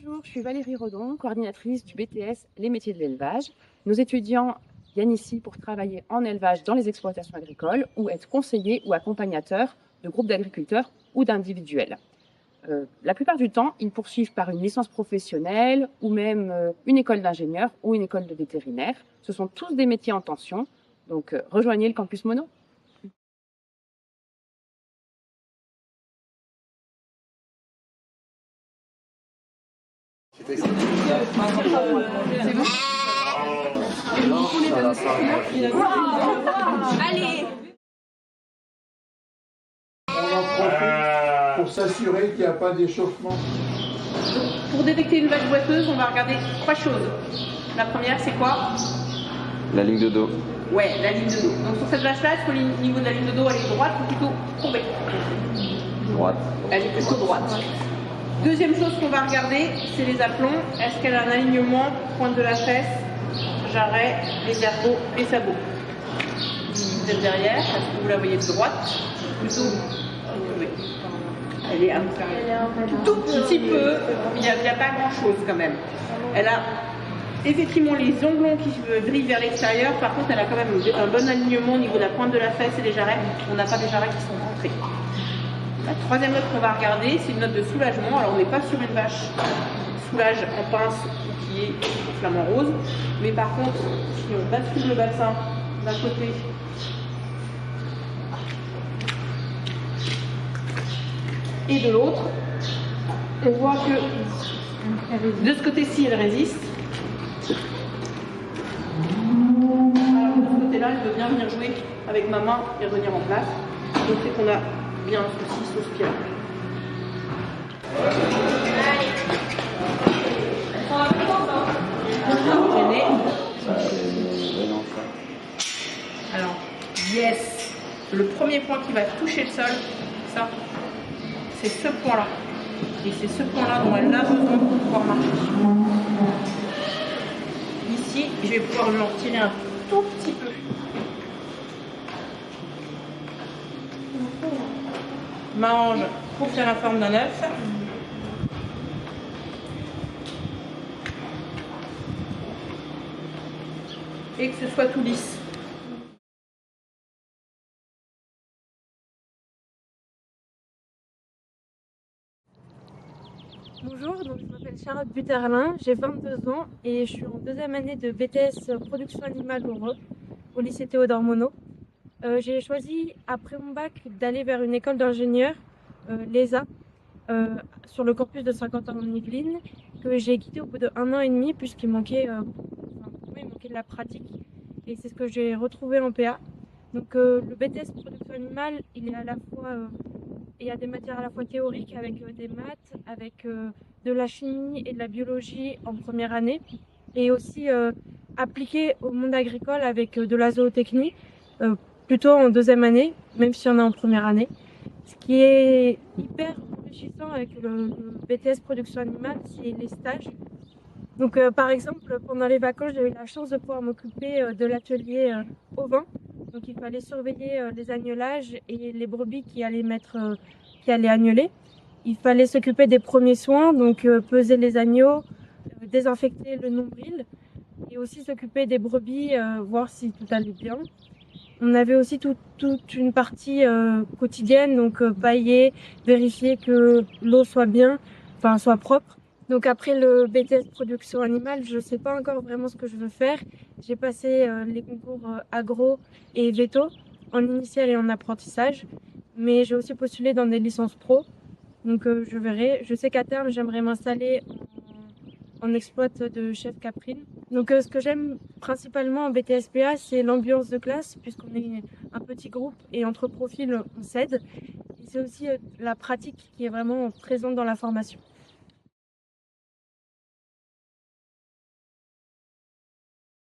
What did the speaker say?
Bonjour, je suis Valérie Redon, coordinatrice du BTS Les métiers de l'élevage. Nos étudiants viennent ici pour travailler en élevage dans les exploitations agricoles ou être conseillers ou accompagnateurs de groupes d'agriculteurs ou d'individuels. La plupart du temps, ils poursuivent par une licence professionnelle ou même une école d'ingénieur ou une école de vétérinaire. Ce sont tous des métiers en tension, donc rejoignez le campus Mono. C'est bon. Allez. On en profite pour s'assurer qu'il n'y a pas d'échauffement. Pour détecter une vache boiteuse, on va regarder trois choses. La première, c'est quoi? La ligne de dos. Ouais, la ligne de dos. Donc sur cette vache-là, est-ce que le niveau de la ligne de dos, elle est droite ou plutôt courbée? Droite. Elle est plutôt droite. Deuxième chose qu'on va regarder, c'est les aplombs. Est-ce qu'elle a un alignement, pointe de la fesse, jarret, les ergots, les sabots? Si vous êtes derrière, est-ce que vous la voyez de droite? Plutôt courbée. Elle est un tout petit peu, il n'y a pas grand-chose quand même. Elle a effectivement les onglons qui brillent vers l'extérieur. Par contre, elle a quand même un bon alignement au niveau de la pointe de la fesse et des jarrets. On n'a pas des jarrets qui sont rentrés. La troisième note qu'on va regarder, c'est une note de soulagement. Alors, on n'est pas sur une vache soulage en pince ou qui est flamant rose. Mais par contre, si on bascule le bassin d'un côté et de l'autre, on voit que de ce côté-ci, elle résiste. Alors, de ce côté-là, elle veut bien venir jouer avec ma main et revenir en place. Donc, c'est qu'on a bien un souci sur ce pied-là. Alors, yes. Le premier point qui va toucher le sol, ça, c'est ce point-là. Et c'est ce point-là dont elle a besoin pour pouvoir marcher. Ici, je vais pouvoir lui en retirer un tout petit peu. Ma hanche pour faire la forme d'un œuf. Et que ce soit tout lisse. Bonjour, donc je m'appelle Charlotte Buterlin, j'ai 22 ans et je suis en deuxième année de BTS Production Animale au lycée Théodore Monod. J'ai choisi après mon bac d'aller vers une école d'ingénieur, l'ESA, sur le campus de Saint-Quentin en Yvelines, que j'ai quitté au bout d'1 an et demi puisqu'il manquait, il manquait de la pratique et c'est ce que j'ai retrouvé en PA. Donc le BTS Production Animale, il est à la fois il y a des matières à la fois théoriques avec des maths, avec de la chimie et de la biologie en première année, et aussi appliquées au monde agricole avec de la zootechnie, plutôt en deuxième année, même s'il y en a en première année. Ce qui est hyper enrichissant avec le BTS Production Animale, c'est les stages. Donc par exemple, pendant les vacances, j'ai eu la chance de pouvoir m'occuper de l'atelier ovin. Donc il fallait surveiller les agnelages et les brebis qui allaient agneler. Il fallait s'occuper des premiers soins, donc peser les agneaux, désinfecter le nombril et aussi s'occuper des brebis, voir si tout allait bien. On avait aussi toute une partie quotidienne, donc pailler, vérifier que l'eau soit bien, enfin soit propre. Donc après le BTS Production Animale, je ne sais pas encore vraiment ce que je veux faire. J'ai passé les concours agro et véto en initial et en apprentissage, mais j'ai aussi postulé dans des licences pro. Donc je verrai. Je sais qu'à terme, j'aimerais m'installer en exploit de chef caprine. Donc ce que j'aime principalement en BTS-PA, c'est l'ambiance de classe, puisqu'on est un petit groupe et entre profils, on s'aide. Et c'est aussi la pratique qui est vraiment présente dans la formation.